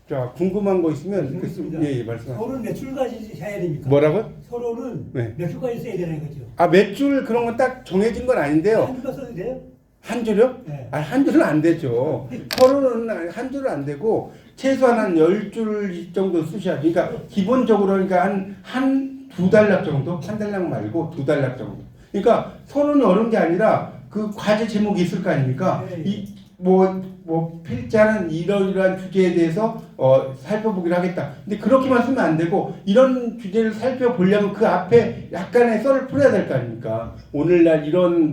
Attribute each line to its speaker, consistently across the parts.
Speaker 1: 자, 궁금한 거 있으면 이렇게
Speaker 2: 있습니다.
Speaker 1: 예, 말씀하세요.
Speaker 2: 서로는 몇 줄까지 해야 됩니까?
Speaker 1: 뭐라고요?
Speaker 2: 서로는
Speaker 1: 네.
Speaker 2: 몇 줄까지 써야 되는 거죠?
Speaker 1: 아, 몇 줄 그런 건 딱 정해진 건 아닌데요.
Speaker 2: 한 줄만 써도 돼요?
Speaker 1: 한 줄요?
Speaker 2: 네.
Speaker 1: 아, 한 줄은 안 되죠. 서로는 한 줄은 안 되고 최소한 한 10줄 정도 쓰셔야 돼요. 그러니까 기본적으로 그러니까 한 두 단락 정도? 한 단락 말고 두 단락 정도. 그러니까 서론이 어려운 게 아니라 그 과제 제목이 있을 거 아닙니까?
Speaker 2: 네.
Speaker 1: 필자는 이러이러한 주제에 대해서 살펴보기를 하겠다. 근데 그렇게만 쓰면 안 되고 이런 주제를 살펴보려면 그 앞에 약간의 썰을 풀어야 될 거 아닙니까? 오늘날 이런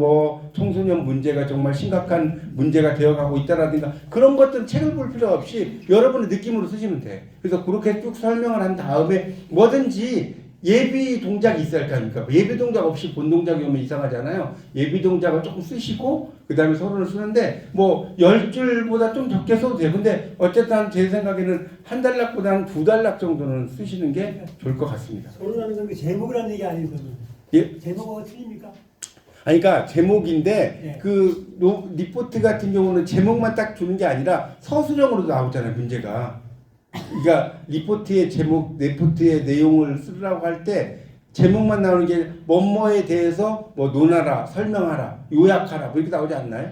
Speaker 1: 청소년 문제가 정말 심각한 문제가 되어가고 있다라든가 그런 것들은 책을 볼 필요 없이 여러분의 느낌으로 쓰시면 돼. 그래서 그렇게 쭉 설명을 한 다음에 뭐든지 예비 동작이 있어야 할 거 아닙니까? 예비 동작 없이 본 동작이 오면 이상하잖아요. 예비 동작을 조금 쓰시고 그 다음에 서론을 쓰는데 10줄보다 좀 적게 써도 돼요. 근데 어쨌든 제 생각에는 한 단락보다는 두 단락 정도는 쓰시는 게 좋을 것 같습니다.
Speaker 2: 서론하는 건 그 제목이라는 얘기 아니거든요.
Speaker 1: 예?
Speaker 2: 제목하고 틀립니까?
Speaker 1: 아니, 그러니까 제목인데
Speaker 2: 네.
Speaker 1: 그 리포트 같은 경우는 제목만 딱 주는 게 아니라 서술형으로도 나오잖아요, 문제가. 그러니까 리포트의 제목, 리포트의 내용을 쓰라고 할 때 제목만 나오는 게 뭐뭐에 대해서 논하라, 설명하라, 요약하라 이렇게 나오지 않나요?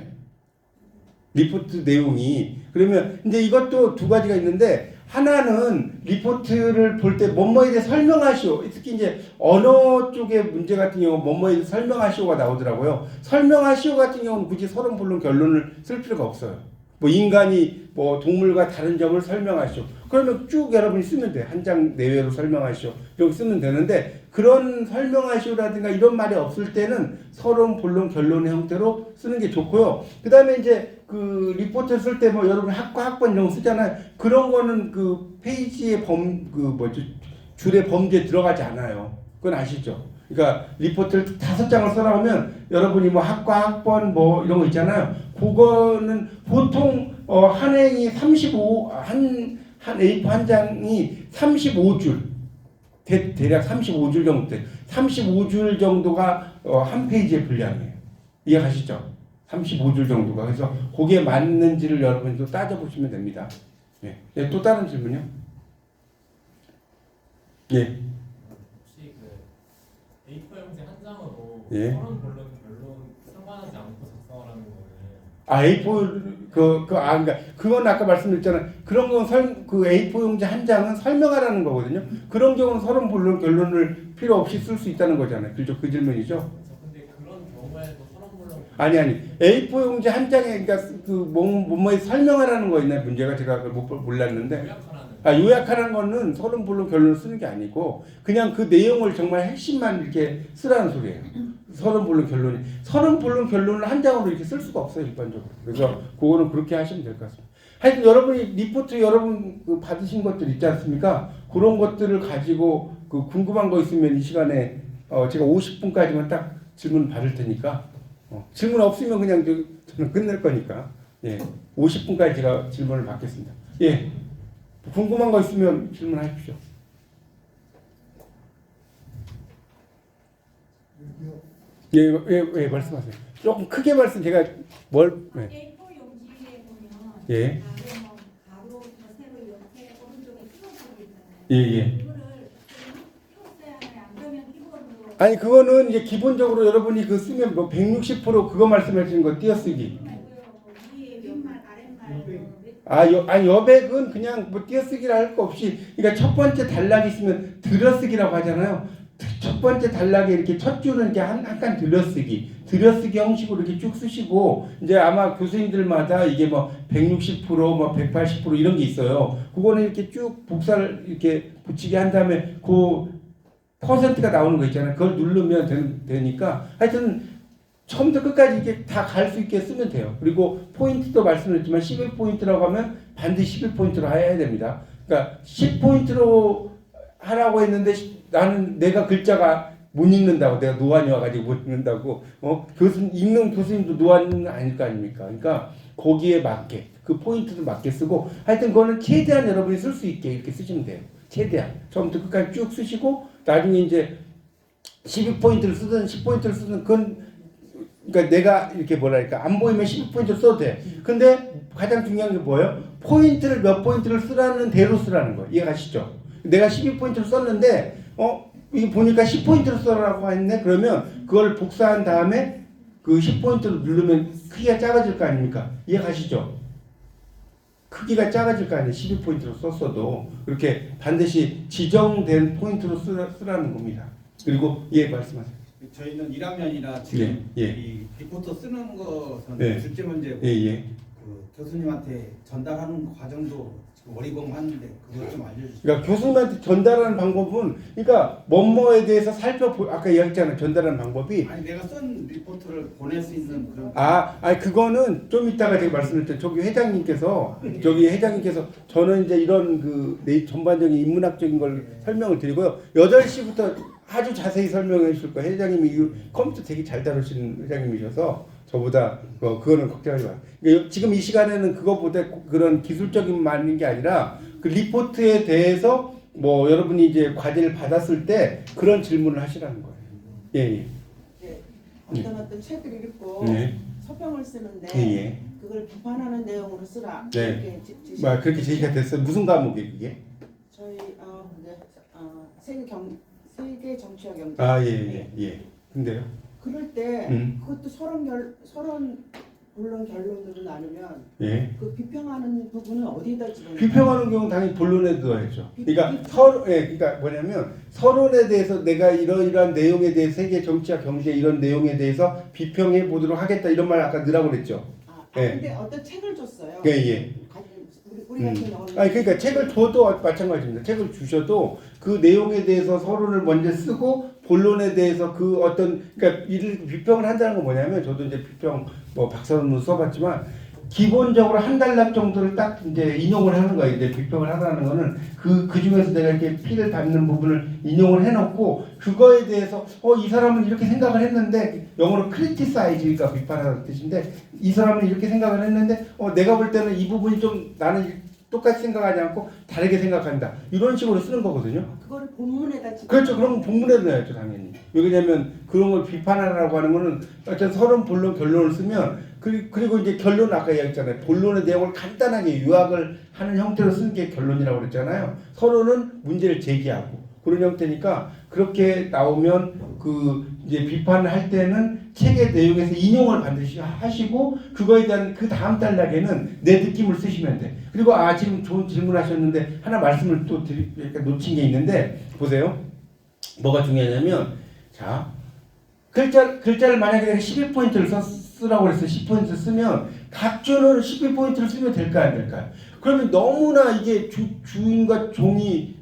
Speaker 1: 리포트 내용이. 그러면 이제 이것도 두 가지가 있는데 하나는 리포트를 볼 때 뭐뭐에 대해 설명하시오. 특히 이제 언어 쪽의 문제 같은 경우 뭐뭐에 대해 설명하시오가 나오더라고요. 설명하시오 같은 경우는 굳이 서론 본론 결론을 쓸 필요가 없어요. 인간이 동물과 다른 점을 설명하시오. 그러면 쭉 여러분이 쓰면 돼. 한 장 내외로 설명하시오. 이렇게 쓰면 되는데 그런 설명하시오라든가 이런 말이 없을 때는 서론, 본론, 결론의 형태로 쓰는 게 좋고요. 그 다음에 이제 그 리포트 쓸 때 여러분 학과 학번 이런 거 쓰잖아요. 그런 거는 그 페이지의 줄의 범주에 들어가지 않아요. 그건 아시죠? 그러니까 리포트를 5장을 써라 하면 여러분이 학과 학번 이런 거 있잖아요. 그거는 보통 한 행이 한 A4 한 장이 35줄 대략 35줄 정도 돼. 35줄 정도가 한 페이지의 분량이에요. 이해가시죠? 35줄 정도가. 그래서 거기에 맞는지를 여러분이 또 따져보시면 됩니다. 예. 예, 또 다른 질문요? 예.
Speaker 3: 혹시 그 A4 용지 한 장으로
Speaker 1: 예.
Speaker 3: 서론 본론 결론 상관하지 않고 작성하라는 거는
Speaker 1: A4 그러니까 그건 아까 말씀드렸잖아요. 그런 건 그 A4 용지 한 장은 설명하라는 거거든요. 그런 경우는 서론 본론 결론을 필요 없이 쓸 수 있다는 거잖아요. 그죠? 그 질문이죠.
Speaker 3: 근데 그런 경우에도 서론 본론
Speaker 1: 아니 A4 용지 한 장에 그러니까 뭐에 설명하라는 거 있나요? 문제가 제가 그걸 몰랐는데. 요약하라는 거는 서론 본론 결론을 쓰는 게 아니고 그냥 그 내용을 정말 핵심만 이렇게 쓰라는 소리예요. 서론 본론 결론이. 서론 본론 결론을 한 장으로 이렇게 쓸 수가 없어요, 일반적으로. 그래서 그거는 그렇게 하시면 될 것 같습니다. 하여튼 여러분이 리포트 여러분 받으신 것들 있지 않습니까? 그런 것들을 가지고 궁금한 거 있으면 이 시간에 제가 50분까지만 딱 질문 받을 테니까 질문 없으면 그냥 저는 끝낼 거니까 50분까지 제가 질문을 받겠습니다. 예. 궁금한 거 있으면 질문하십시오. 예, 말씀하세요. 조금 크게 제가 뭘? 네.
Speaker 4: A4 용지에 보면
Speaker 1: 예.
Speaker 4: 가로, 세로, 옆에, 오른쪽에 키보드가 있잖아요.
Speaker 1: 예.
Speaker 4: 이거를 펴써야 하나요? 안 그러면 키보드로.
Speaker 1: 아니 그거는 이제 기본적으로 여러분이 쓰면 160% 그거 말씀하시는 거 띄어쓰기.
Speaker 4: 위에 윗말, 아랫말.
Speaker 1: 아니 여백은 그냥 띄어쓰기를 할 거 없이 그러니까 첫 번째 단락이 있으면 들어쓰기라고 하잖아요. 첫 번째 단락에 이렇게 첫 줄은 이렇게 한 칸 들어쓰기 형식으로 이렇게 쭉 쓰시고 이제 아마 교수님들마다 이게 160% 180% 이런 게 있어요. 그거는 이렇게 쭉 복사를 이렇게 붙이게 한 다음에 그 퍼센트가 나오는 거 있잖아요. 그걸 누르면 되니까 하여튼 처음부터 끝까지 이렇게 다 갈 수 있게 쓰면 돼요. 그리고 포인트도 말씀드렸지만 11포인트라고 하면 반드시 11포인트로 해야 됩니다. 그러니까 10포인트로 하라고 했는데 나는 내가 글자가 못 읽는다고 내가 노안이 와가지고 못 읽는다고 읽는 교수님도 노안은 아닐 거 아닙니까? 그러니까 거기에 맞게 그 포인트도 맞게 쓰고 하여튼 그거는 최대한 여러분이 쓸 수 있게 이렇게 쓰시면 돼요. 최대한 처음부터 끝까지 쭉 쓰시고 나중에 이제 12포인트를 쓰든 10포인트를 쓰든 그건 그러니까 내가 이렇게 뭐랄까 안 보이면 12포인트를 써도 돼. 근데 가장 중요한 게 뭐예요? 포인트를 몇 포인트를 쓰라는 대로 쓰라는 거예요. 이해가시죠? 내가 12포인트를 썼는데 이게 보니까 10포인트를 써라고 했네. 그러면 그걸 복사한 다음에 그 10포인트를 누르면 크기가 작아질 거 아닙니까? 이해가시죠? 크기가 작아질 거 아니에요. 12포인트로 썼어도 그렇게 반드시 지정된 포인트로 쓰라는 겁니다. 그리고 말씀하세요.
Speaker 5: 저희는 1학년이라 지금
Speaker 1: 예.
Speaker 5: 이 리포터 쓰는 것은
Speaker 1: 예.
Speaker 5: 둘째 문제고
Speaker 1: 예.
Speaker 5: 그 교수님한테 전달하는 과정도 지금 어리광하는데 그것 좀 알려주시죠.
Speaker 1: 그러니까 교수님한테 전달하는 방법은 그러니까 뭐뭐에 대해서 아까 이야기했잖아요. 전달하는 방법이
Speaker 5: 아니 내가 쓴 리포트를 보낼 수 있는 그런
Speaker 1: 그거는 좀 이따가 제가 말씀드렸죠. 저기 회장님께서 저는 이제 이런 전반적인 인문학적인 걸 설명을 드리고요. 8시부터 아주 자세히 설명해 주실 거예요. 회장님이 이 컴퓨터 되게 잘 다루시는 회장님이셔서 저보다 그거는 걱정하지 마세요. 그러니까 지금 이 시간에는 그거보다 그런 기술적인 말인 게 아니라 그 리포트에 대해서 뭐 여러분이 이제 과제를 받았을 때 그런 질문을 하시라는 거예요. 예.
Speaker 6: 어떤 책을 읽고
Speaker 1: 네.
Speaker 6: 서평을 쓰는데
Speaker 1: 예.
Speaker 6: 그걸 비판하는 내용으로 쓰라.
Speaker 1: 네.
Speaker 6: 이렇게 지시.
Speaker 1: 그렇게 제시가 됐어요. 무슨 과목이 그게?
Speaker 6: 저희 세계 정치와 경제.
Speaker 1: 예. 근데요?
Speaker 6: 그럴 때 그것도 서론 본론 결론으로 나누면 그 비평하는 부분은 어디다 집어넣어요?
Speaker 1: 비평하는 경우는 당연히 본론에 넣어야죠. 그러니까 그러니까 뭐냐면 서론에 대해서 내가 이러이러한 내용에 대해 세계 정치와 경제 이런 내용에 대해서 비평해 보도록 하겠다 이런 말 아까 넣으라고 그랬죠.
Speaker 6: 근데 어떤 책을 줬어요.
Speaker 1: 예.
Speaker 6: 우리 같은 경우는
Speaker 1: 그러니까 책을 줘도 마찬가지입니다. 책을 주셔도 그 내용에 대해서 서론을 먼저 쓰고 본론에 대해서 그 어떤 그러니까 이를 비평을 한다는 건 뭐냐면 저도 이제 비평 박사론문 써봤지만 기본적으로 한 단락 정도를 딱 이제 인용을 하는 거예요. 이제 비평을 하라는 거는 그 중에서 내가 이렇게 피를 받는 부분을 인용을 해놓고 그거에 대해서 이 사람은 이렇게 생각을 했는데 영어로 criticize가 비판하는 뜻인데 이 사람은 이렇게 생각을 했는데 내가 볼 때는 이 부분이 좀 나는 똑같이 생각하지 않고 다르게 생각한다. 이런 식으로 쓰는 거거든요.
Speaker 6: 그거를 본문에다
Speaker 1: 그렇죠. 그럼 본문에 넣어야죠, 당연히. 왜냐면 그런 걸 비판하라고 하는 거는 어떤 서론, 본론, 결론을 쓰면 그리고 이제 결론 아까 얘기했잖아요. 본론의 내용을 간단하게 요약을 하는 형태로 쓰는 게 결론이라고 그랬잖아요. 서론은 문제를 제기하고 그런 형태니까 그렇게 나오면 이제 비판을 할 때는 책의 내용에서 인용을 반드시 하시고 그거에 대한 그 다음 단락에는 내 느낌을 쓰시면 돼. 그리고 지금 좋은 질문하셨는데 하나 말씀을 또 놓친 게 있는데 보세요. 뭐가 중요하냐면 자 글자를 만약에 내가 11포인트를 쓰라고 그랬어요. 10포인트 쓰면 각주는 12포인트를 쓰면 될까요? 안 될까요? 그러면 너무나 이게 주인과 종이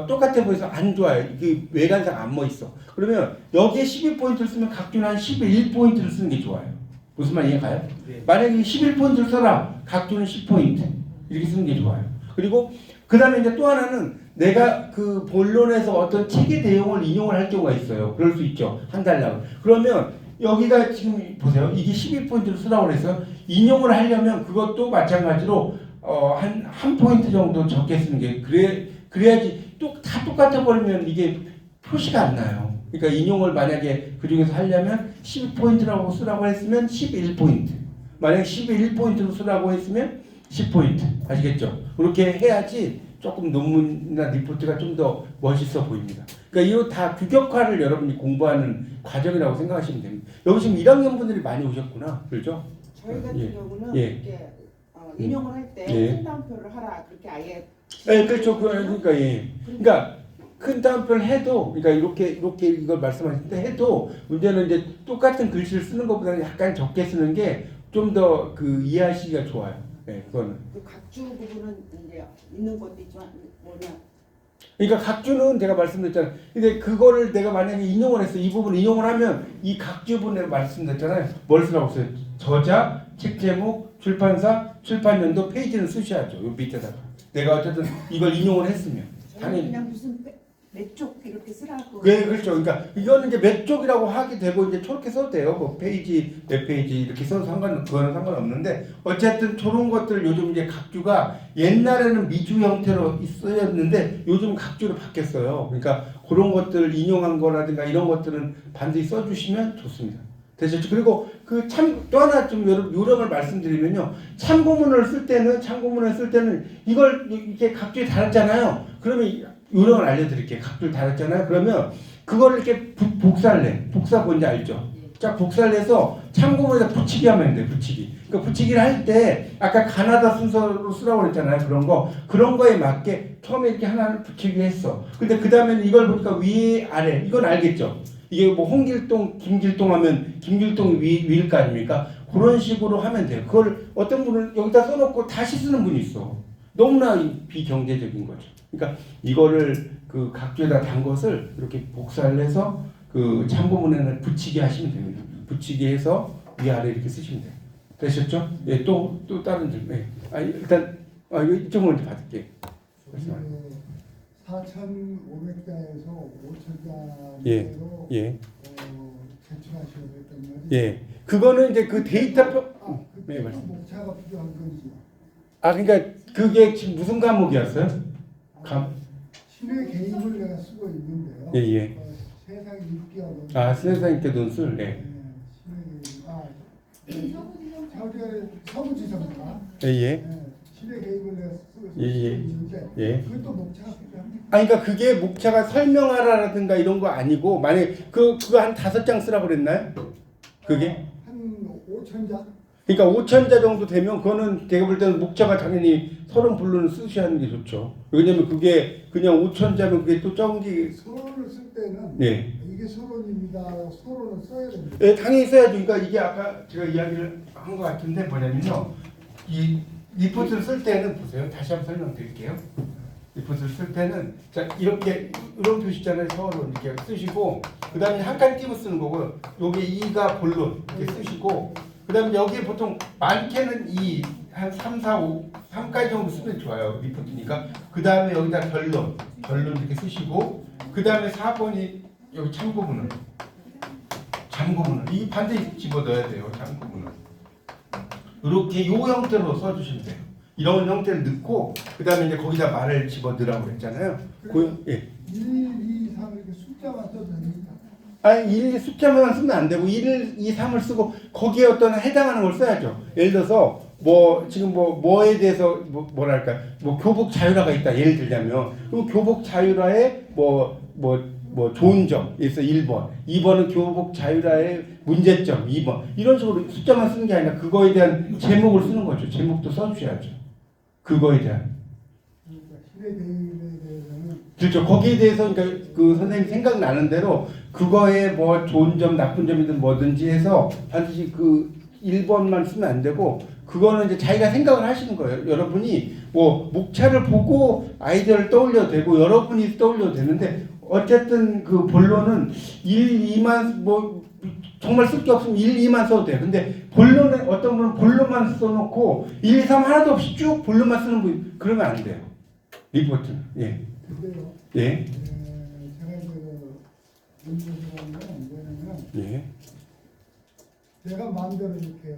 Speaker 1: 똑같아 보여서 안 좋아요. 이게 외관상 안 멋있어. 그러면 여기에 12포인트를 쓰면 각주는 한 11포인트를 쓰는 게 좋아요. 무슨 말 이해가요?
Speaker 5: 네.
Speaker 1: 만약에 11포인트를 써라. 각주는 10포인트. 이렇게 쓰는 게 좋아요. 그리고 그 다음에 이제 또 하나는 내가 그 본론에서 어떤 책의 내용을 인용을 할 경우가 있어요. 그럴 수 있죠. 한 달락을. 그러면 여기가 지금 보세요. 이게 12포인트를 쓰라고 그래서 인용을 하려면 그것도 마찬가지로 한 포인트 정도 적게 쓰는 게 그래야지 다 똑같아 버리면 이게 표시가 안 나요. 그러니까 인용을 만약에 그 중에서 하려면 12포인트라고 쓰라고 했으면 11포인트. 만약에 11포인트로 쓰라고 했으면 10포인트. 아시겠죠? 그렇게 해야지 조금 논문이나 리포트가 좀 더 멋있어 보입니다. 그러니까 이거 다 규격화를 여러분이 공부하는 과정이라고 생각하시면 됩니다. 여기 지금 1학년 분들이 많이 오셨구나. 그렇죠?
Speaker 6: 저희 같은 경우는
Speaker 1: 예.
Speaker 6: 이렇게 인용을 할 때
Speaker 1: 예.
Speaker 6: 큰 따옴표를 하라 그렇게 아예
Speaker 1: 그렇죠. 그러니까 그러니까 큰 따옴표를 해도 그러니까 이렇게 이걸 말씀하실 때 해도 문제는 이제 똑같은 글씨를 쓰는 것보다는 약간 적게 쓰는 게 좀 더 이해하시기가 좋아요. 그거는.
Speaker 6: 그 각주 부분은 이제 있는 것도 있지만 뭐냐.
Speaker 1: 그러니까 각주는 제가 말씀드렸잖아요. 근데 그거를 내가 만약에 인용을 했어. 이 부분 인용을 하면 이 각주분에 말씀드렸잖아요. 뭘 쓰라고 써요? 저자, 책 제목, 출판사, 출판연도, 페이지는 쓰셔야죠. 요 밑에다가. 내가 어쨌든 이걸 인용을 했으면.
Speaker 6: 저는 그냥 무슨 몇 쪽 이렇게 쓰라고.
Speaker 1: 그렇죠. 그러니까 이거는 이제 몇 쪽이라고 하게 되고 이제 저렇게 써도 돼요. 뭐 페이지, 몇 페이지 이렇게 써도 그거는 상관없는데 어쨌든 저런 것들 요즘 이제 각주가 옛날에는 미주 형태로 쓰였는데 요즘 각주로 바뀌었어요. 그러니까 그런 것들 인용한 거라든가 이런 것들은 반드시 써주시면 좋습니다. 되셨죠? 그리고 그 또 하나 좀 요령을 말씀드리면요. 참고문을 쓸 때는 이걸 이렇게 각주에 달았잖아요. 그러면 요령을 알려드릴게요. 각주를 달았잖아요. 그러면 그걸 이렇게 복사 뭔지 알죠? 자, 복사를 해서 참고문에다 붙이기 하면 돼요. 붙이기. 그러니까 붙이기를 할 때 아까 가나다 순서로 쓰라고 그랬잖아요. 그런 거에 맞게 처음에 이렇게 하나를 붙이기 했어. 근데 그 다음에는 이걸 보니까 위에 아래 이건 알겠죠? 이게 뭐 홍길동, 김길동 하면 김길동 위일 거 아닙니까? 그런 식으로 하면 돼요. 그걸 어떤 분은 여기다 써놓고 다시 쓰는 분이 있어. 너무나 비경제적인 거죠. 그러니까 이거를 그 각주에다 단 것을 이렇게 복사를 해서 그 참고문에는 붙이게 하시면 됩니다. 붙이게 해서 위아래 이렇게 쓰시면 돼요. 되셨죠? 예, 또 다른 질문. 예. 일단 이쪽 먼저 받을게요.
Speaker 7: 4,500자에서 5,000자로
Speaker 1: 예.
Speaker 7: 제출하셔야 됐단 말이에요.
Speaker 1: 예. 그거는 이제 그 데이터
Speaker 7: 그때 목차가 필요한 건지.
Speaker 1: 그러니까 그게 지금 무슨 과목이었어요?
Speaker 7: 신의 개입을 내가 쓰고 있는데요.
Speaker 1: 예.
Speaker 7: 세상 읽기하고.
Speaker 1: 세상 읽기 논술. 네.
Speaker 7: 신의 서부지성가.
Speaker 1: 예.
Speaker 7: 신의 개입을 내가 쓰고
Speaker 1: 예.
Speaker 7: 있는데 그것도 목차가 필요합니다.
Speaker 1: 그러니까 그게 목차가 설명하라든가 이런 거 아니고 만약에 그거 한 5장 쓰라고 그랬나요? 그게?
Speaker 7: 한 5,000자?
Speaker 1: 그러니까 5,000자 정도 되면 그거는 제가 볼 때는 목차가 당연히 30불로는 쓰셔야 하는 게 좋죠. 왜냐면 그게 그냥 5,000자면 그게 또 적은 게
Speaker 7: 서론을 쓸 때는 이게 서론입니다. 서론을 써야 됩니다.
Speaker 1: 네, 당연히 써야죠. 그러니까 이게 아까 제가 이야기를 한 것 같은데 뭐냐면요. 이 리포트를 쓸 때는 보세요. 다시 한번 설명드릴게요. 리포트를 쓸 때는 자 이렇게 이런 표시 있잖아요. 서론 이렇게 쓰시고 그 다음에 한 칸 띄고 쓰는 거고요. 여기 2가 본론 이렇게 쓰시고 그 다음에 여기에 보통 많게는 2, 한 3, 4, 5, 3까지 정도 쓰면 좋아요. 리포트니까. 그 다음에 여기다 결론 이렇게 쓰시고 그 다음에 4번이 여기 참고문을 이 반드시 집어넣어야 돼요. 참고문을 이렇게 요 형태로 써주시면 돼요. 이런 형태를 넣고 그 다음에 이제 거기다 말을 집어넣으라고 했잖아요.
Speaker 7: 1, 2, 3 이렇게 숫자만 써도 됩니다.
Speaker 1: 1, 2 숫자만 쓰면 안 되고 1, 2, 3을 쓰고 거기에 어떤 해당하는 걸 써야죠. 예를 들어서 지금 뭐에 대해서 뭐랄까 교복 자율화가 있다. 예를 들자면 그럼 교복 자율화의 좋은 점에서 1번, 2번은 교복 자율화의 문제점 2번 이런 식으로 숫자만 쓰는 게 아니라 그거에 대한 제목을 쓰는 거죠. 제목도 써주셔야죠. 그거에 대한.
Speaker 7: 신의 개입에 대해서는
Speaker 1: 그렇죠. 거기에 대해서 그러니까 그 선생님 생각나는 대로 그거에 뭐 좋은 점, 나쁜 점이든 뭐든지 해서 반드시 그 1번만 쓰면 안 되고 그거는 이제 자기가 생각을 하시는 거예요. 여러분이 목차를 보고 아이디어를 떠올려도 되고 여러분이 떠올려도 되는데 어쨌든 그 본론은 1, 2만 정말 쓸 게 없으면 1, 2만 써도 돼요. 근데 본론에 어떤 분은 본론만 써놓고 1, 2, 3 하나도 없이 쭉 본론만 쓰는 분 그러면 안 돼요. 리포트는. 예.
Speaker 7: 근데요.
Speaker 1: 예.
Speaker 7: 제가 문제라는 건 뭐냐면
Speaker 1: 예.
Speaker 7: 내가 마음대로 이렇게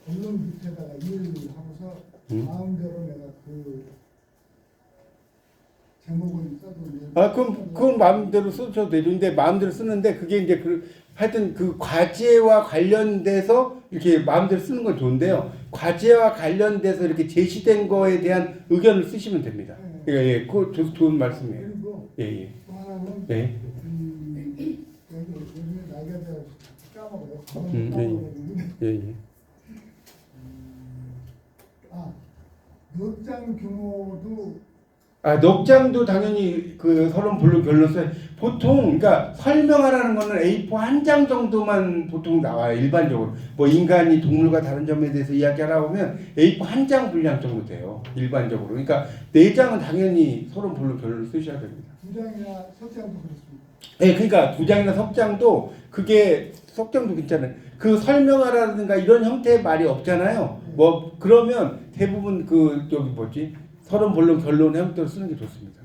Speaker 7: 본론 밑에다가 일 하고서 마음대로 내가 그 제목을 써도
Speaker 1: 그건 마음대로 써도 되죠. 근데 마음대로 쓰는데 그게 이제 하여튼 그 과제와 관련돼서 이렇게 마음대로 쓰는 건 좋은데요. 과제와 관련돼서 이렇게 제시된 거에 대한 의견을 쓰시면 됩니다. 예, 그거 좋은 말씀이에요.
Speaker 7: 그리고
Speaker 1: 예.
Speaker 7: 또 하나는
Speaker 1: 예.
Speaker 7: 요즘에 나이가 돼서 까먹어요.
Speaker 1: 예.
Speaker 7: 넉장 규모도
Speaker 1: 넉장도 당연히 그 서론 본론 결론 써요. 보통 그러니까 설명하라는 거는 A4 한 장 정도만 보통 나와요. 일반적으로 인간이 동물과 다른 점에 대해서 이야기하라고 하면 A4 한 장 분량 정도 돼요. 일반적으로. 그러니까 4장은 당연히 서론 본론 결론을 쓰셔야 됩니다.
Speaker 7: 2장이나 석장도 그렇습니다.
Speaker 1: 네, 그러니까 2장이나 석장도 그게 석장도 괜찮아요. 그 설명하라든가 이런 형태의 말이 없잖아요. 그러면 대부분 서론 본론 결론 형태로 쓰는 게 좋습니다.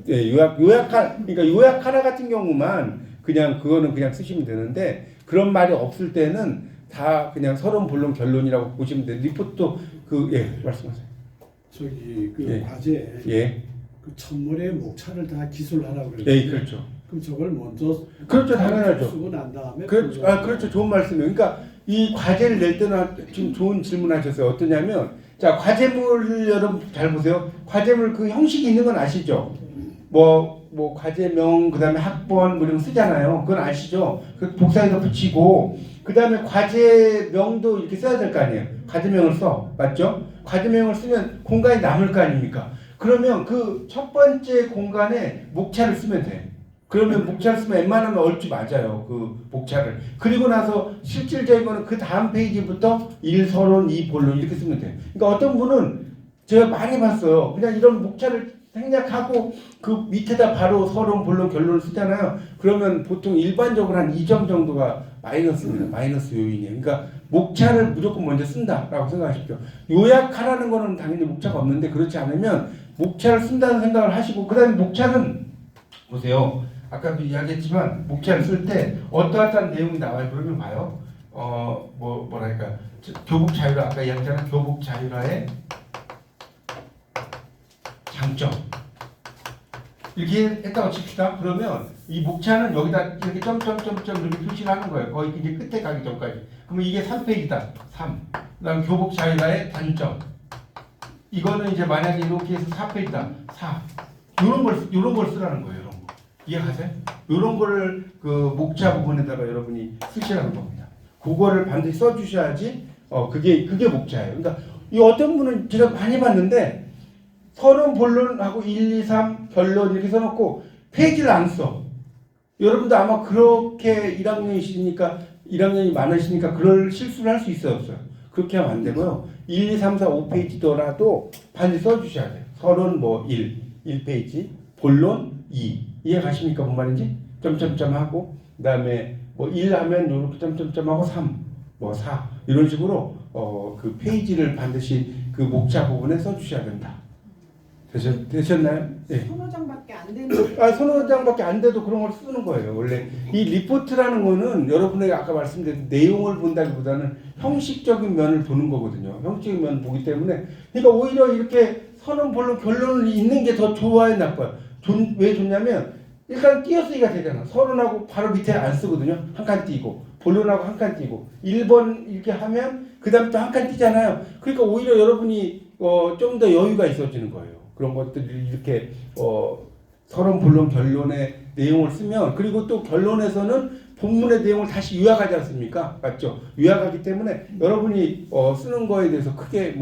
Speaker 1: 예, 그러니까 요약하라 같은 경우만 그거는 그냥 쓰시면 되는데 그런 말이 없을 때는 다 그냥 서론 본론 결론이라고 보시면 돼요. 리포트도 말씀하세요.
Speaker 8: 과제
Speaker 1: 예.
Speaker 8: 그 천문의 목차를 다 기술하라고 그래요.
Speaker 1: 예, 그렇죠.
Speaker 8: 그 그럼 저걸 먼저
Speaker 1: 그렇죠, 당연하죠.
Speaker 8: 쓰고 난 다음에
Speaker 1: 그렇죠. 그렇죠. 좋은 말씀이에요. 그러니까 이 과제를 낼 때는 지금 좋은 질문하셨어요. 어떠냐면 자, 과제물을 여러분 잘 보세요. 과제물 그 형식이 있는 건 아시죠? 뭐 과제명 그다음에 학번 뭐 이런 거 쓰잖아요. 그건 아시죠? 그 복사해서 붙이고 그다음에 과제명도 이렇게 써야 될 거 아니에요. 과제명을 써. 맞죠? 과제명을 쓰면 공간이 남을 거 아닙니까? 그러면 그 첫 번째 공간에 목차를 쓰면 돼. 그러면 목차를 쓰면 웬만하면 얼추 맞아요. 그 목차를. 그리고 나서 실질적인 거는 그 다음 페이지부터 1 서론, 2 본론 이렇게 쓰면 돼. 그러니까 어떤 분은 제가 많이 봤어요. 그냥 이런 목차를 생략하고 그 밑에다 바로 서론, 본론, 결론을 쓰잖아요. 그러면 보통 일반적으로 한 2점 정도가 마이너스입니다. 마이너스 요인이에요. 그러니까 목차를 무조건 먼저 쓴다라고 생각하십시오. 요약하라는 거는 당연히 목차가 없는데 그렇지 않으면 목차를 쓴다는 생각을 하시고 그 다음에 목차는 보세요. 아까도 이야기했지만 목차를 쓸 때 어떠한 내용이 나와요. 그러면 봐요. 뭐랄까 교복 자율화 아까 이야기했잖아요. 교복 자율화의 장점 이렇게 했다고 칩시다. 그러면 이 목차는 여기다 이렇게 점점점점 이렇게 표시를 하는 거예요. 거의 이제 끝에 가기 전까지. 그러면 이게 3페이지다. 3. 그다음 교복 자율화의 단점. 이거는 이제 만약에 이렇게 해서 4페이지다. 4. 요런 걸 쓰라는 거예요. 이런 거. 이해가세요? 요런 거를 그 목차 부분에다가 여러분이 쓰시라는 겁니다. 그거를 반드시 써주셔야지 그게 목차예요. 그러니까 이 어떤 분은 제가 많이 봤는데 서론 본론하고 1, 2, 3 결론 이렇게 써놓고 페이지를 안 써. 여러분도 아마 그렇게 1학년이 많으시니까 그럴 실수를 할 수 있어요, 없어요? 그렇게 하면 안 되고요. 1, 2, 3, 4, 5페이지더라도 반드시 써주셔야 돼요. 서론 1페이지, 본론 2. 이해 가십니까? 뭔 말인지? 점점점 하고, 그 다음에 1 하면 요렇게 점점점 하고 3, 4. 이런 식으로 그 페이지를 반드시 그 목차 부분에 써주셔야 된다. 되셨나요? 네.
Speaker 6: 서너 장밖에 안 되는.
Speaker 1: 서너 장밖에 안 돼도 그런 걸 쓰는 거예요. 원래 이 리포트라는 거는 여러분에게 아까 말씀드린 내용을 본다기보다는 형식적인 면을 보는 거거든요. 형식적인 면을 보기 때문에 그러니까 오히려 이렇게 서론, 본론, 결론을 있는 게 더 좋아요, 나빠요? 왜 좋냐면 일단 띄어쓰기가 되잖아. 서론하고 바로 밑에 안 쓰거든요. 한 칸 띄고 본론하고 한 칸 띄고 1번 이렇게 하면 그 다음 또 한 칸 띄잖아요. 그러니까 오히려 여러분이 좀 더 여유가 있어지는 거예요. 그런 것들을 이렇게 서론, 본론, 결론의 내용을 쓰면 그리고 또 결론에서는 본문의 내용을 다시 요약하지 않습니까? 맞죠? 요약하기 때문에 여러분이 쓰는 거에 대해서 크게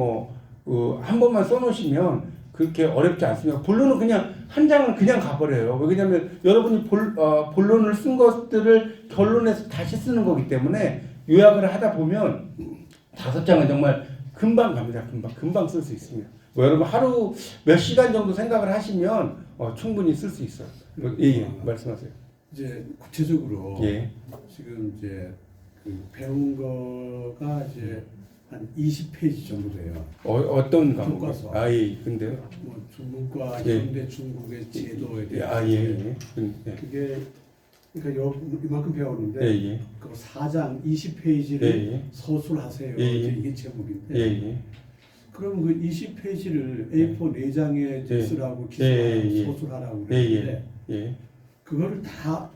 Speaker 1: 한 번만 써놓으시면 그렇게 어렵지 않습니다. 본론은 그냥 한 장을 그냥 가버려요. 왜냐하면 여러분이 본론을 쓴 것들을 결론에서 다시 쓰는 거기 때문에 요약을 하다 보면 5장은 정말 금방 갑니다. 금방 쓸 수 있습니다. 여러분 하루 몇 시간 정도 생각을 하시면 충분히 쓸 수 있어요. 예, 말씀하세요.
Speaker 8: 이제 구체적으로
Speaker 1: 예.
Speaker 8: 지금 이제 그 배운 거가 이제 한 20페이지 정도 돼요.
Speaker 1: 어떤 과목?
Speaker 8: 교과서.
Speaker 1: 예. 근데요.
Speaker 8: 중국과
Speaker 1: 예.
Speaker 8: 현대 중국의 제도에 대해.
Speaker 1: 예.
Speaker 8: 그게 그러니까 이만큼 배웠는데
Speaker 1: 예.
Speaker 8: 그 4장 20페이지를
Speaker 1: 예.
Speaker 8: 서술하세요.
Speaker 1: 예.
Speaker 8: 이게 제목인데.
Speaker 1: 예.
Speaker 8: 그럼 그 20페이지를 A4 4장에
Speaker 1: 예.
Speaker 8: 쓰라고
Speaker 1: 예.
Speaker 8: 기술하고 서술하라고 그랬는데
Speaker 1: 예.
Speaker 8: 그거를 다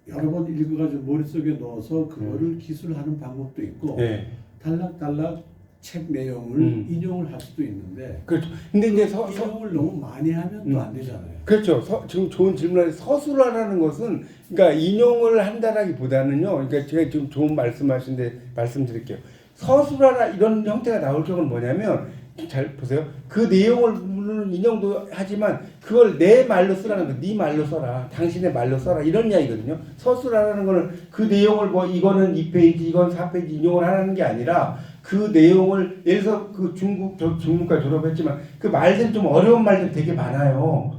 Speaker 8: 여러 번 읽어가지고 머릿속에 넣어서 그거를 기술하는 방법도 있고
Speaker 1: 예.
Speaker 8: 달락달락 책 내용을 인용을 할 수도 있는데
Speaker 1: 그렇죠. 근데 이제
Speaker 8: 인용을 너무 많이 하면 또 안 되잖아요.
Speaker 1: 그렇죠. 지금 좋은 질문을 서술하라는 것은 그러니까 인용을 한다라기보다는요. 그러니까 제가 지금 좋은 말씀하신데 말씀드릴게요. 서술하라 이런 형태가 나올 경우는 뭐냐면 잘 보세요. 그 내용을 물론 인용도 하지만 그걸 내 말로 쓰라는 거. 네 말로 써라. 당신의 말로 써라. 이런 이야기거든요. 서술하라는 거는 그 내용을 이거는 2페이지, 이건 4페이지 인용을 하라는 게 아니라 그 내용을 예를 들어서 그 중국과 졸업했지만 그 말들 좀 어려운 말들 되게 많아요.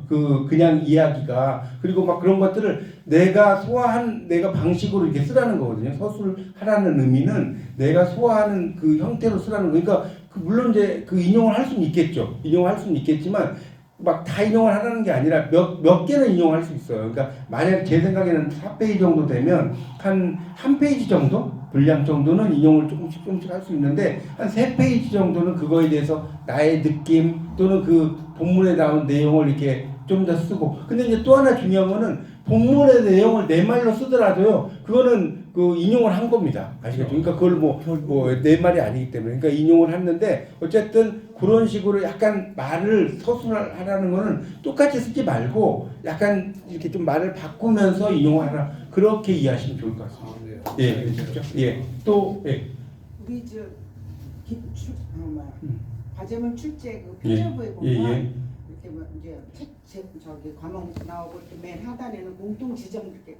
Speaker 1: 그냥 이야기가 그리고 막 그런 것들을 내가 방식으로 이렇게 쓰라는 거거든요. 서술하라는 의미는 내가 소화하는 그 형태로 쓰라는 거. 그러니까 물론 이제 그 인용을 할 수는 있겠죠. 인용을 할 수는 있겠지만 막 다 인용을 하라는 게 아니라 몇 개는 인용할 수 있어요. 그러니까 만약 제 생각에는 4페이지 정도 되면 한 페이지 정도 분량 정도는 인용을 조금씩 할 수 있는데 한 3페이지 정도는 그거에 대해서 나의 느낌 또는 그 본문에 나온 내용을 이렇게 좀 더 쓰고 근데 이제 또 하나 중요한 거는 본문의 내용을 내 말로 쓰더라도요. 그거는 그 인용을 한 겁니다. 아시겠죠? 그러니까 그걸 뭐 내 말이 아니기 때문에 그러니까 인용을 했는데 어쨌든 그런 식으로 약간 말을 서술하라는 거는 똑같이 쓰지 말고 약간 이렇게 좀 말을 바꾸면서 인용하라 그렇게 이해하시면 좋을 것 같습니다.
Speaker 8: 아, 네.
Speaker 1: 예, 그렇죠? 예, 또 예,
Speaker 6: 우리 저 기출 과제물 출제 그
Speaker 1: 예,
Speaker 6: 표절부에 보면
Speaker 1: 예.
Speaker 6: 이렇게 뭐 이제 저기 과목 나오고 이렇게 맨 하단에는 공통 지정 이렇게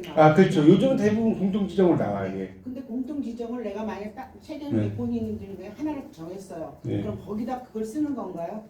Speaker 6: 나와요.
Speaker 1: 아 그렇죠. 요즘은 대부분 공통 지정으로 나와요. 예.
Speaker 6: 근데 공통 지정을 내가 만약 딱 책에는
Speaker 1: 네.
Speaker 6: 몇 본인 중에 하나를 정했어요.
Speaker 1: 네.
Speaker 6: 그럼 거기다 그걸 쓰는 건가요?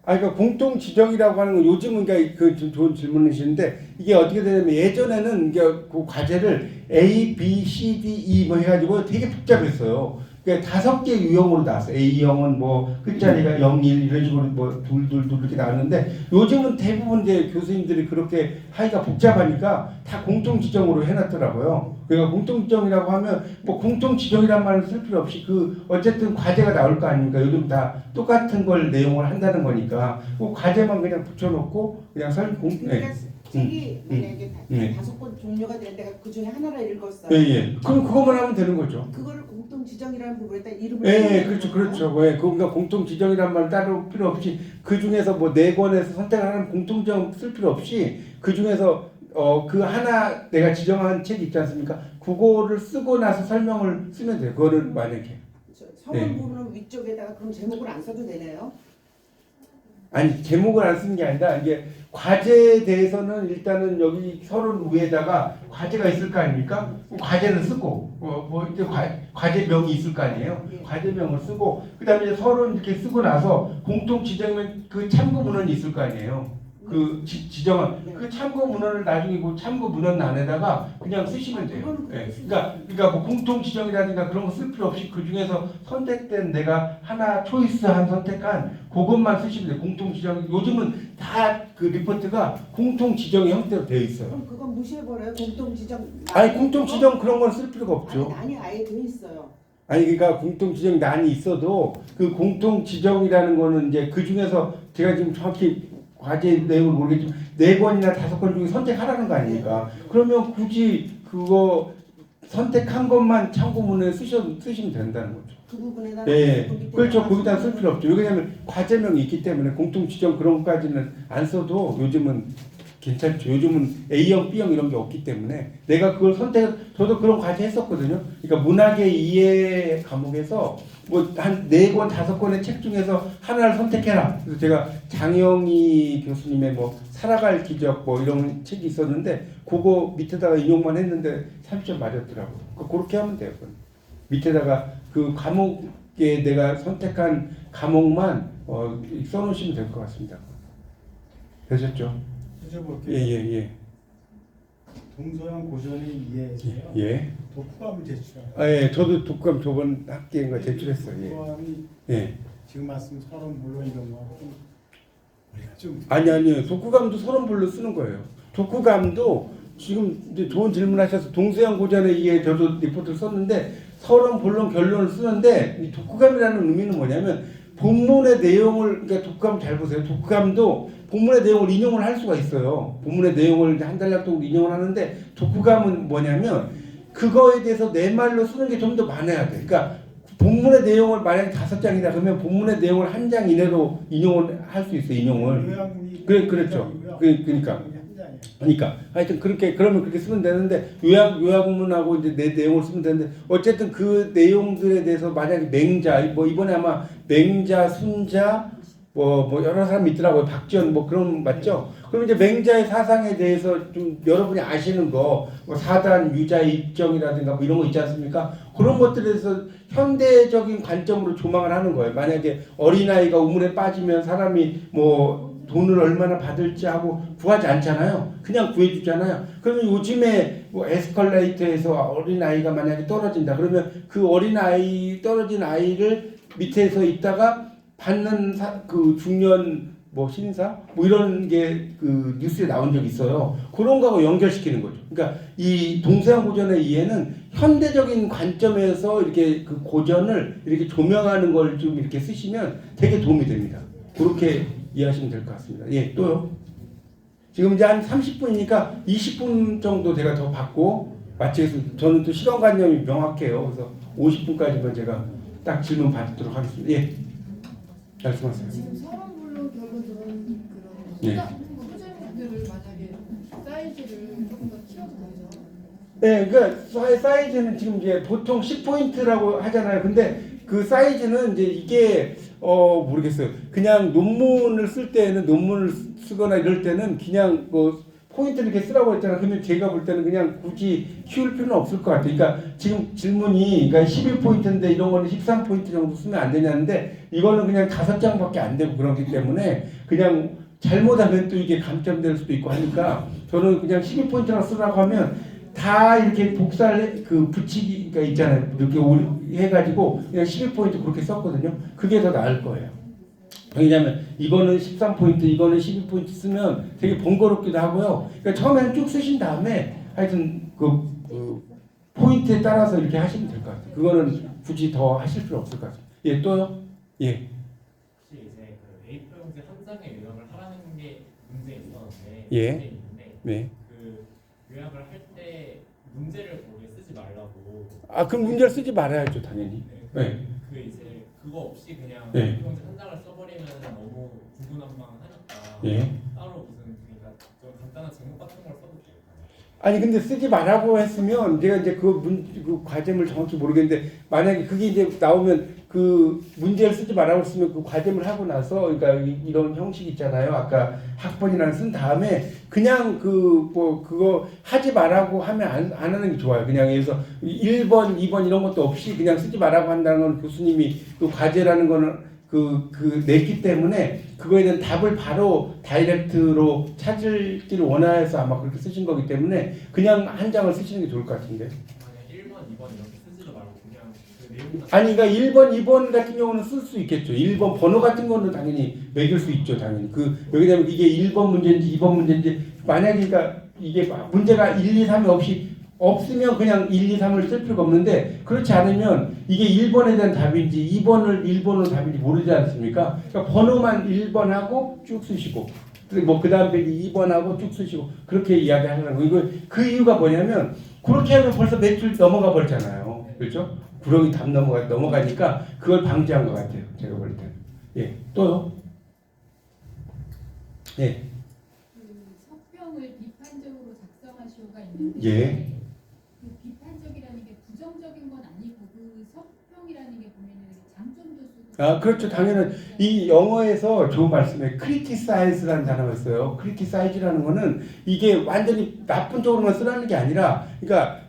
Speaker 1: 아, 그러니까 공통 지정이라고 하는 건 요즘은 그러니까 그 좀 좋은 질문이신데 이게 어떻게 되냐면 예전에는 이게 그 과제를 A, B, C, D, E 뭐 해가지고 되게 복잡했어요. 그러니까 5개 유형으로 나왔어요. A형은 뭐 끝자리가 0, 1 이런 식으로 뭐 둘 이렇게 나왔는데 요즘은 대부분 이제 교수님들이 그렇게 하기가 복잡하니까 다 공통 지정으로 해놨더라고요. 그러니까 공통 지정이라고 하면 뭐 공통 지정이란 말을 쓸 필요 없이 그 어쨌든 과제가 나올 거 아닙니까? 요즘 다 똑같은 걸 내용을 한다는 거니까 그 과제만 그냥 붙여놓고 그냥
Speaker 6: 그러니까 책이
Speaker 1: 음.
Speaker 6: 만약에
Speaker 1: 네.
Speaker 6: 5권 종류가 되는데 내가 그 중에 하나를 읽었어요.
Speaker 1: 예, 예. 그럼 그것만 하면 되는 거죠.
Speaker 6: 그거를 공통 지정이라는 부분에다 이름을
Speaker 1: 예,
Speaker 6: 써야
Speaker 1: 예, 그렇죠,
Speaker 6: 되는
Speaker 1: 그렇죠. 예, 그러니까 공통 지정이란 말 따로 필요 없이 그 중에서 뭐 4권에서 선택하는 공통 지정 쓸 필요 없이 그 중에서 그 하나 내가 지정한 책 있지 않습니까? 그거를 쓰고 나서 설명을 쓰면 돼요. 그거를 만약에
Speaker 6: 서론
Speaker 1: 네.
Speaker 6: 부분은 위쪽에다가 그럼 제목을 안 써도 되네요.
Speaker 1: 아니 제목을 안 쓰는 게 아니라 이게 과제에 대해서는 일단은 여기 서론 위에다가 과제가 있을 거 아닙니까? 과제는 쓰고 뭐 이제 과제명이 있을 거 아니에요? 과제명을 쓰고 그다음에 이제 서론 이렇게 쓰고 나서 공통 지정이면 그 참고 문헌이 있을 거 아니에요? 그 지정한 그 참고 문헌을 나중에 그 참고 문헌 안에다가 그냥 쓰시면 돼요. 예. 그러니까 뭐 공통 지정이라든가 그런 거 쓸 필요 없이 그 중에서 선택된 내가 하나 초이스한 선택한 그것만 쓰시면 돼요. 공통 지정 요즘은 다 그 리포트가 공통 지정의 형태로 되어 있어요.
Speaker 6: 그럼 그건 무시해버려요. 공통 지정.
Speaker 1: 아니 공통 지정 그런 건 쓸 필요가 없죠.
Speaker 6: 아니 아예 돼 있어요.
Speaker 1: 아니 그러니까 공통 지정 난이 있어도 그 공통 지정이라는 거는 이제 그 중에서 제가 지금 정확히 과제 내용을 모르겠지만 4권이나 5권 중에 선택하라는 거 아닙니까? 그러면 굳이 그거 선택한 것만 참고문에 쓰시면 된다는 거죠.
Speaker 6: 그 부분에다.
Speaker 1: 네, 그렇죠. 거기다 쓸 필요 없죠. 왜냐하면 과제명이 있기 때문에 공통 지정 그런 것까지는 안 써도 요즘은 괜찮죠. 요즘은 A형, B형 이런 게 없기 때문에 내가 그걸 저도 그런 과제 했었거든요. 그러니까 문학의 이해 과목에서 뭐 한 4권, 5권의 책 중에서 하나를 선택해라. 그래서 제가 장영희 교수님의 뭐 살아갈 기적 뭐 이런 책이 있었는데 그거 밑에다가 인용만 했는데 30점 맞았더라고요. 그렇게 하면 돼요. 밑에다가 그 과목에 내가 선택한 과목만 써놓으시면 될 것 같습니다. 되셨죠?
Speaker 9: 해줘볼게요.
Speaker 1: 예.
Speaker 9: 동서양 고전의 이해에서요.
Speaker 1: 예.
Speaker 9: 독후감을 제출하요.
Speaker 1: 아, 예. 저도 독감 저번 학기에 거 제출했어요. 예.
Speaker 9: 독후감이
Speaker 1: 예.
Speaker 9: 지금 말씀 서론 물론 이런 거 좀
Speaker 1: 아니요. 독후감도 서론별로 쓰는 거예요. 독후감도 지금 이제 좋은 질문하셔서 동서양 고전의 이해 저도 리포트를 썼는데 서론, 본론, 결론을 쓰는데 이 독후감이라는 의미는 뭐냐면 본문의 내용을 그러니까 독후감 잘 보세요. 독후감도 본문의 내용을 인용을 할 수가 있어요. 본문의 내용을 한 달락 동안 인용을 하는데 독후감은 뭐냐면 그거에 대해서 내 말로 쓰는 게 좀 더 많아야 돼. 그러니까 본문의 내용을 만약에 5장이다 그러면 본문의 내용을 1장 이내로 인용을 할 수 있어요. 인용을.
Speaker 9: 요약문이
Speaker 1: 그렇죠. 그러니까 하여튼 그러면 그렇게 쓰면 되는데 요약문하고 이제 내 내용을 쓰면 되는데 어쨌든 그 내용들에 대해서 만약에 맹자 뭐 이번에 아마 맹자 순자 뭐 여러 사람이 있더라고요. 박지원 뭐 그런 맞죠? 그럼 이제 맹자의 사상에 대해서 좀 여러분이 아시는 거 뭐 사단 유자 입정이라든가 뭐 이런 거 있지 않습니까? 그런 것들에 대해서 현대적인 관점으로 조망을 하는 거예요. 만약에 어린아이가 우물에 빠지면 사람이 뭐 돈을 얼마나 받을지 하고 구하지 않잖아요. 그냥 구해주잖아요. 그러면 요즘에 뭐 에스컬레이터에서 어린아이가 만약에 떨어진다. 그러면 그 어린아이 떨어진 아이를 밑에서 있다가 받는 그 중년 뭐 신사 뭐 이런 게 그 뉴스에 나온 적이 있어요. 그런 거하고 연결시키는 거죠. 그러니까 이 동서양 고전의 이해는 현대적인 관점에서 이렇게 그 고전을 이렇게 조명하는 걸 좀 이렇게 쓰시면 되게 도움이 됩니다. 그렇게 이해하시면 될 것 같습니다. 예, 또요. 지금 이제 한 30분이니까 20분 정도 제가 더 받고 마치겠습니다. 저는 또 시간관념이 명확해요. 그래서 50분까지만 제가 딱 질문 받도록 하겠습니다. 예, 말씀하세요.
Speaker 10: 지금 서론 물론 결론은 그런
Speaker 1: 네.
Speaker 10: 소재들을 만약에 사이즈를 조금 더 키워도 되죠.
Speaker 1: 네, 그러니까 사이즈는 지금 이제 보통 10포인트라고 하잖아요. 근데 그 사이즈는 이제 이게 모르겠어요. 그냥 논문을 쓸 때는 논문을 쓰거나 이럴 때는 그냥 뭐 포인트를 이렇게 쓰라고 했잖아요. 그러면 제가 볼 때는 그냥 굳이 키울 필요는 없을 것 같아요. 그러니까 지금 질문이 그러니까 11포인트인데 이런 거는 13포인트 정도 쓰면 안 되냐는데 이거는 그냥 5장밖에 안 되고 그렇기 때문에 그냥 잘못하면 또 이게 감점될 수도 있고 하니까 저는 그냥 12포인트나 쓰라고 하면 다 이렇게 복사를 그 붙이기가 있잖아요. 이렇게 해가지고 그냥 12포인트 그렇게 썼거든요. 그게 더 나을 거예요. 왜냐하면 이거는 13포인트, 이거는 12포인트 쓰면 되게 번거롭기도 하고요. 그러니까 처음에는 쭉 쓰신 다음에 하여튼 그 포인트에 따라서 이렇게 하시면 될 것 같아요. 그거는 굳이 더 하실 필요 없을 것 같아요. 예, 또요? 예.
Speaker 3: 혹시 이제 그 A4 용지 한 장에 요약을 하라는 게 문제 있었는데
Speaker 1: 예.
Speaker 3: 문제 있는데
Speaker 1: 네.
Speaker 3: 그 요약을 할 때 문제를 거기에 쓰지 말라고.
Speaker 1: 아, 그럼 문제를 쓰지 말아야죠, 당연히. 네.
Speaker 3: 그 이제 그거 없이 그냥
Speaker 1: 네.
Speaker 3: A4 용지 한 장을 써버리면 너무 중구난방하니까
Speaker 1: 예.
Speaker 3: 따로 무슨 그러니까 좀 간단한 제목 같은 걸 써도 돼요.
Speaker 1: 아니 근데 쓰지 말라고 했으면 제가 이제 그 과제물 정확히 모르겠는데 만약에 그게 이제 나오면 그 문제를 쓰지 말라고 했으면 그 과제물 하고 나서 그러니까 이런 형식 있잖아요. 아까 학번이랑 쓴 다음에 그냥 그거 하지 말라고 하면 안 하는 게 좋아요. 그냥 여기서 1번, 2번 이런 것도 없이 그냥 쓰지 말라고 한다는 건 교수님이 그 과제라는 거는 냈기 때문에 그거에 대한 답을 바로 다이렉트로 찾기를 원해서 아마 그렇게 쓰신 거기 때문에 그냥 한 장을 쓰시는 게 좋을 것 같은데.
Speaker 3: 만약 1번, 2번 이렇게 쓰지도 말고 그냥 그 내용만.
Speaker 1: 아니 그러니까 1번, 2번 같은 경우는 쓸 수 있겠죠. 1번 번호 같은 거는 당연히 매길 수 있죠. 당연히. 왜냐면 이게 1번 문제인지 2번 문제인지 만약에 그러니까 이게 문제가 1, 2, 3이 없으면 그냥 1, 2, 3을 쓸 필요가 없는데 그렇지 않으면 이게 1번에 대한 답인지 1번으로 답인지 모르지 않습니까? 그러니까 번호만 1번하고 쭉 쓰시고 뭐 그 다음 페이지 2번하고 쭉 쓰시고 그렇게 이야기하는 거. 이거 그 이유가 뭐냐면 그렇게 하면 벌써 몇 줄 넘어가 버리잖아요. 그렇죠? 구렁이 답 넘어가니까 그걸 방지한 것 같아요. 제가 볼 때는. 예. 또요? 예.
Speaker 4: 그 서평을 비판적으로 작성할 수가 있는데
Speaker 1: 예.
Speaker 4: 그 비판적이라는 게 부정적인 건 아니고 그 서평이라는 게 보면은 장점도 쓰고
Speaker 1: 아, 그렇죠. 당연히 이 영어에서 좋은 말씀에 criticize라는 단어가 있어요. criticize라는 거는 이게 완전히 나쁜 쪽으로만 쓰라는 게 아니라, 그러니까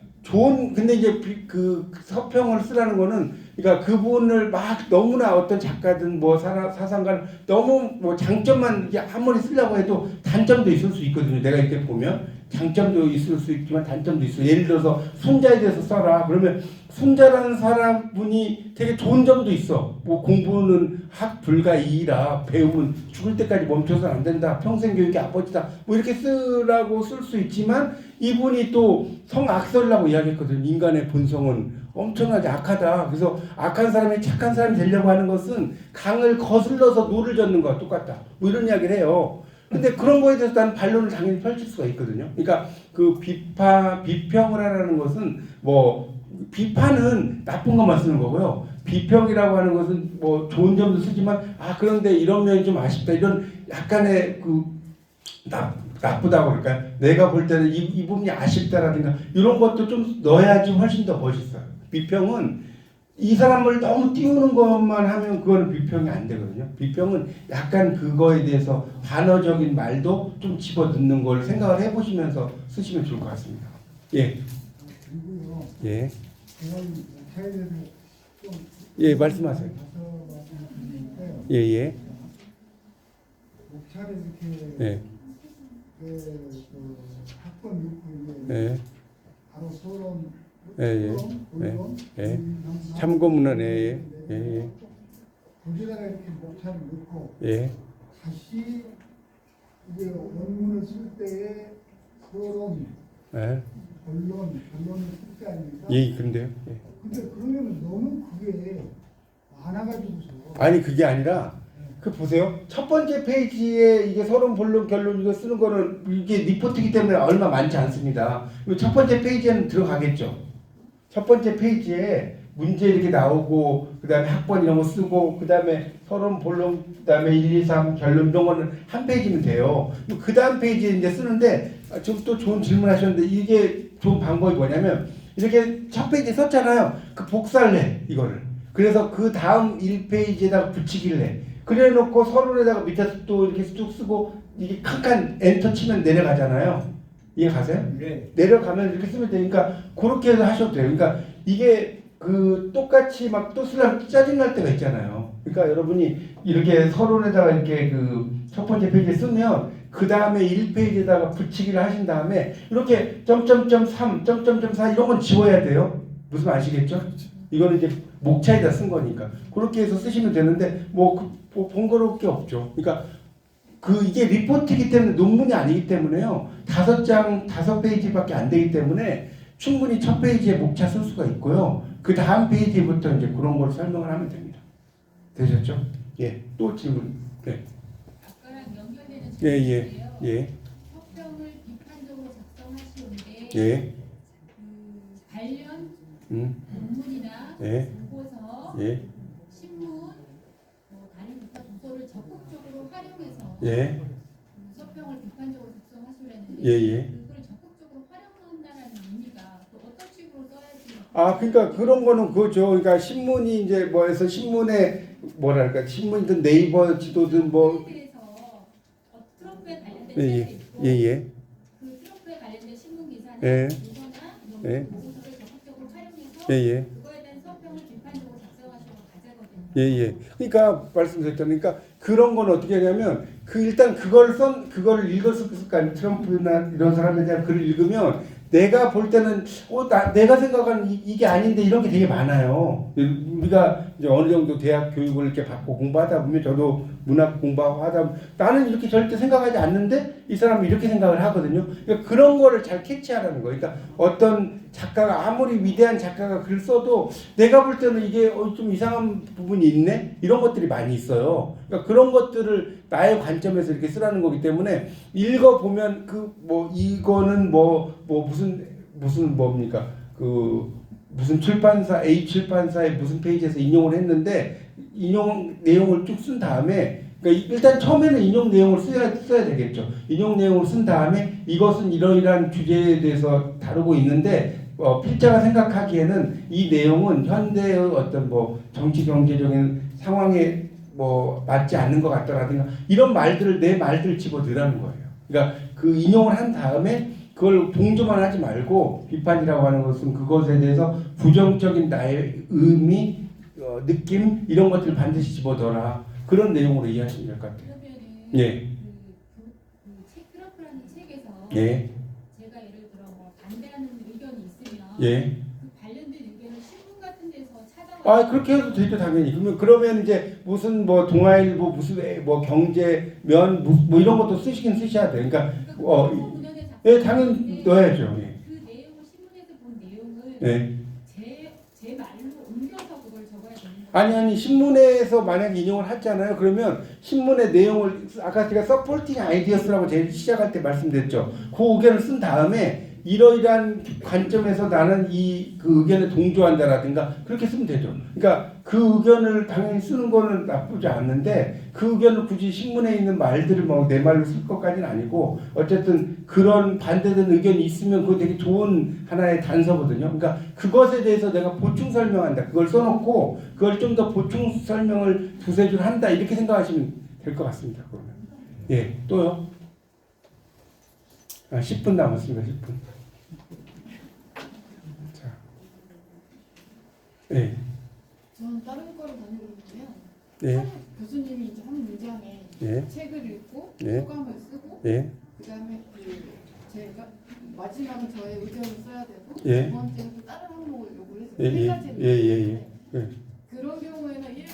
Speaker 1: 근데 이제 그 서평을 쓰라는 거는, 그러니까 그분을 막 너무나 어떤 작가든 뭐 사상가는 너무 뭐 장점만 이게 아무리 쓰려고 해도 단점도 있을 수 있거든요. 내가 이렇게 보면 장점도 있을 수 있지만 단점도 있어요. 예를 들어서 순자에 대해서 써라. 그러면 순자라는 사람분이 되게 좋은 점도 있어. 뭐 공부는 학 불가 이이라 배움은 죽을 때까지 멈춰서는 안 된다. 평생 교육의 아버지다. 뭐 이렇게 쓰라고 쓸 수 있지만 이분이 또 성악설이라고 이야기했거든요. 인간의 본성은 엄청나게 악하다. 그래서 악한 사람이 착한 사람이 되려고 하는 것은 강을 거슬러서 노를 젓는 거와 똑같다. 뭐 이런 이야기를 해요. 근데 그런 거에 대해서 나는 반론을 당연히 펼칠 수가 있거든요. 그러니까 그 비평을 하라는 것은 뭐 비판은 나쁜 것만 쓰는 거고요. 비평이라고 하는 것은 뭐 좋은 점도 쓰지만 그런데 이런 면이 좀 아쉽다. 이런 약간의 나쁘다고 그럴까요? 내가 볼 때는 이 부분이 아쉽다라든가 이런 것도 좀 넣어야지 훨씬 더 멋있어요. 비평은 이 사람을 너무 띄우는 것만 하면 그거는 비평이 안 되거든요. 비평은 약간 그거에 대해서 반어적인 말도 좀 집어넣는 걸 생각을 해보시면서 쓰시면 좋을 것 같습니다. 예.
Speaker 7: 그리고요.
Speaker 1: 예.
Speaker 7: 제가 목차에 대해서 좀
Speaker 1: 예, 말씀하세요.
Speaker 7: 가서 말씀드리는데요.
Speaker 1: 예, 예.
Speaker 7: 목차를 이렇게
Speaker 1: 예.
Speaker 7: 그 학번 넣고 이게
Speaker 1: 예.
Speaker 7: 바로 서론,
Speaker 1: 예,
Speaker 7: 본론,
Speaker 1: 예. 참고문헌 예. 예.
Speaker 7: 거기다가 이렇게 목차를 넣고
Speaker 1: 예.
Speaker 7: 다시 이제 원문을 쓸 때에 서론,
Speaker 1: 예.
Speaker 7: 본론을 쓸 때 아닙니까?
Speaker 1: 예, 그런데요. 예.
Speaker 7: 근데 그러면 너무 그게 많아가지고서
Speaker 1: 아니 그게 아니라 그 보세요. 첫 번째 페이지에 이게 서론, 본론, 결론 이거 쓰는 거는 이게 리포트이기 때문에 얼마 많지 않습니다. 첫 번째 페이지에는 들어가겠죠. 첫 번째 페이지에 문제 이렇게 나오고 그다음에 학번 이런 거 쓰고 그다음에 서론, 본론, 그다음에 1, 2, 3 결론 이런 거는 한 페이지면 돼요. 그 다음 페이지에 이제 쓰는데 좀 또 좋은 질문 하셨는데 이게 좋은 방법이 뭐냐면 이렇게 첫 페이지에 썼잖아요. 그 복사를 이거를. 그래서 그 다음 1페이지에다가 붙이기를 해. 그래 놓고 서론에다가 밑에서 또 이렇게 쭉 쓰고 이게 칸칸 엔터 치면 내려가잖아요. 이해 가세요?
Speaker 5: 네.
Speaker 1: 내려가면 이렇게 쓰면 되니까 그렇게 해서 하셔도 돼요. 그러니까 이게 그 똑같이 막 또 쓰려면 짜증날 때가 있잖아요. 그러니까 여러분이 이렇게 서론에다가 이렇게 그 첫 번째 페이지에 쓰면 그 다음에 1페이지에다가 붙이기를 하신 다음에 이렇게 점점점 3, 점점점 4 이런 건 지워야 돼요. 무슨 말 아시겠죠? 이거는 이제 목차에다 쓴 거니까 그렇게 해서 쓰시면 되는데 뭐 번거로울 게 없죠. 그러니까 그 이게 리포트이기 때문에 논문이 아니기 때문에요. 5장 5페이지밖에 안 되기 때문에 충분히 첫 페이지에 목차 쓸 수가 있고요. 그 다음 페이지부터 이제 그런 걸 설명을 하면 됩니다. 되셨죠? 예. 또 질문. 네.
Speaker 4: 아까랑 연결되는
Speaker 1: 예,
Speaker 4: 질문인데요.
Speaker 1: 예.
Speaker 4: 서평을 비판적으로 작성하시는데
Speaker 1: 예.
Speaker 4: 그 관련 논문이나
Speaker 1: 예.
Speaker 4: 보고서,
Speaker 1: 예.
Speaker 4: 신문, 뭐 다른 기타 도서를 적극적으로 활용해서
Speaker 1: 예.
Speaker 4: 그 서평을 비판적으로 작성하시려는데
Speaker 1: 예, 예.
Speaker 4: 그걸 적극적으로 활용한다라는 의미가 또 어떤 식으로 써야지?
Speaker 1: 아, 그러니까 그런 거는 그거죠. 그러니까 신문이 이제 뭐해서 신문에 뭐랄까 신문이든 네이버 지도든 뭐
Speaker 4: 대해서 트럼프에 관련된
Speaker 1: 예,
Speaker 4: 책이
Speaker 1: 예.
Speaker 4: 있고
Speaker 1: 예, 예.
Speaker 4: 그 트럼프에 관련된 신문 기사나
Speaker 1: 예.
Speaker 4: 도서나 이런
Speaker 1: 예.
Speaker 4: 보고서를 적극적으로 활용해서
Speaker 1: 예, 예.
Speaker 4: 그거에 대한 서평을 비판적으로 작성하시는 과제거든요.
Speaker 1: 예, 예. 그러니까 말씀드렸잖아요. 그러니까 그런 건 어떻게 하냐면 그 일단 그걸 읽었을 거 아니에요. 트럼프나 이런 사람에 대한 글을 읽으면 내가 볼 때는 내가 생각하는 이게 아닌데 이런 게 되게 많아요. 우리가 이제 어느 정도 대학 교육을 이렇게 받고 공부하다 보면 저도 문학 공부하다 보면 나는 이렇게 절대 생각하지 않는데 이 사람은 이렇게 생각을 하거든요. 그러니까 그런 거를 잘 캐치하라는 거예요. 그러니까 어떤 작가가 아무리 위대한 작가가 글을 써도 내가 볼 때는 이게 좀 이상한 부분이 있네? 이런 것들이 많이 있어요. 그러니까 그런 것들을 나의 관점에서 이렇게 쓰라는 거기 때문에 읽어보면 이거는 무슨 뭡니까? 무슨 출판사, A 출판사의 무슨 페이지에서 인용을 했는데 인용 내용을 쭉 쓴 다음에 그러니까 일단 처음에는 인용 내용을 써야 되겠죠. 인용 내용을 쓴 다음에 이것은 이러이러한 주제에 대해서 다루고 있는데 필자가 생각하기에는 이 내용은 현대의 어떤 정치 경제적인 상황에 맞지 않는 것 같다라든가 이런 말들을 내 말들을 집어넣으라는 거예요. 그러니까 그 인용을 한 다음에 그걸 동조만 하지 말고 비판이라고 하는 것은 그것에 대해서 부정적인 나의 의미, 느낌 이런 것들을 반드시 집어넣어라. 그런 내용으로 이해하시면 될 것 같아요.
Speaker 4: 그러면은
Speaker 1: 예.
Speaker 4: 책 트럼프라는 책에서
Speaker 1: 예.
Speaker 4: 제가 예를 들어 반대하는 의견이 있으면
Speaker 1: 예.
Speaker 4: 그 관련된 의견을 신문 같은 데서 찾아가.
Speaker 1: 그렇게 해도 되죠, 당연히. 그러면 이제 무슨 동아일보 무슨 경제면 이런 것도 쓰시긴 쓰셔야 돼. 그러니까 예, 당연히 넣어야죠. 예.
Speaker 4: 그 내용을 신문에서 본 내용을
Speaker 1: 예.
Speaker 4: 제 말로 옮겨서 그걸 적어야 되는 거예요.
Speaker 1: 아니 신문에서 만약에 인용을 했잖아요. 그러면 신문의 내용을 아까 제가 서포팅 아이디어스라고 제일 시작할 때 말씀드렸죠. 그 의견을 쓴 다음에 이러이러한 관점에서 나는 그 의견에 동조한다라든가 그렇게 쓰면 되죠. 그러니까 그 의견을 당연히 쓰는 거는 나쁘지 않는데 그 의견을 굳이 신문에 있는 말들을 내 말로 쓸 것까지는 아니고 어쨌든 그런 반대되는 의견이 있으면 그거 되게 좋은 하나의 단서거든요. 그러니까 그것에 대해서 내가 보충 설명한다. 그걸 써놓고 그걸 좀 더 보충 설명을 두세 줄 한다. 이렇게 생각하시면 될 것 같습니다. 그러면. 예, 또요. 10분 남았습니다. 10분. 자, 예,
Speaker 10: 저는 다른 거를 다니고 있으면
Speaker 1: 예,
Speaker 10: 교수님이 이제 한 문장에
Speaker 1: 예,
Speaker 10: 책을 읽고
Speaker 1: 예.
Speaker 10: 소감을 쓰고
Speaker 1: 예,
Speaker 10: 그다음에 제가 마지막은 저의 의견을 써야 되고
Speaker 1: 예.
Speaker 10: 두 번째는 또 다른 항목을 요구를 해서
Speaker 1: 예,
Speaker 10: 세
Speaker 1: 예,
Speaker 10: 가지를
Speaker 1: 예, 예, 예.
Speaker 10: 그런 경우에는 이렇게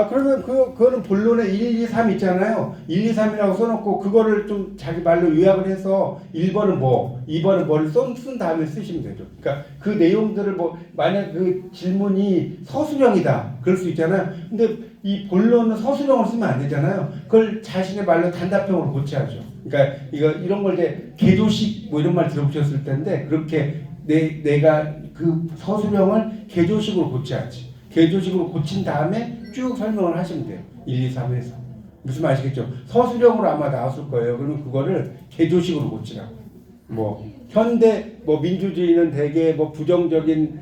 Speaker 1: 그러면 그거는 본론에 1, 2, 3 있잖아요. 1, 2, 3이라고 써놓고 그거를 좀 자기 말로 요약을 해서 1번은 2번은 뭐를 쓴 다음에 쓰시면 되죠. 그러니까 그 내용들을 만약 그 질문이 서술형이다. 그럴 수 있잖아요. 근데 이 본론은 서술형으로 쓰면 안 되잖아요. 그걸 자신의 말로 단답형으로 고쳐야죠. 그러니까 이런 걸 이제 개조식 뭐 이런 말 들어보셨을 텐데 그렇게 내가 그 서술형을 개조식으로 고쳐야지. 개조식으로 고친 다음에 쭉 설명을 하시면 돼요. 1, 2, 3에서. 무슨 말 아시겠죠? 서술형으로 아마 나왔을 거예요. 그러면 그거를 개조식으로 고치라고. 뭐 현대 뭐 민주주의는 대개 뭐 부정적인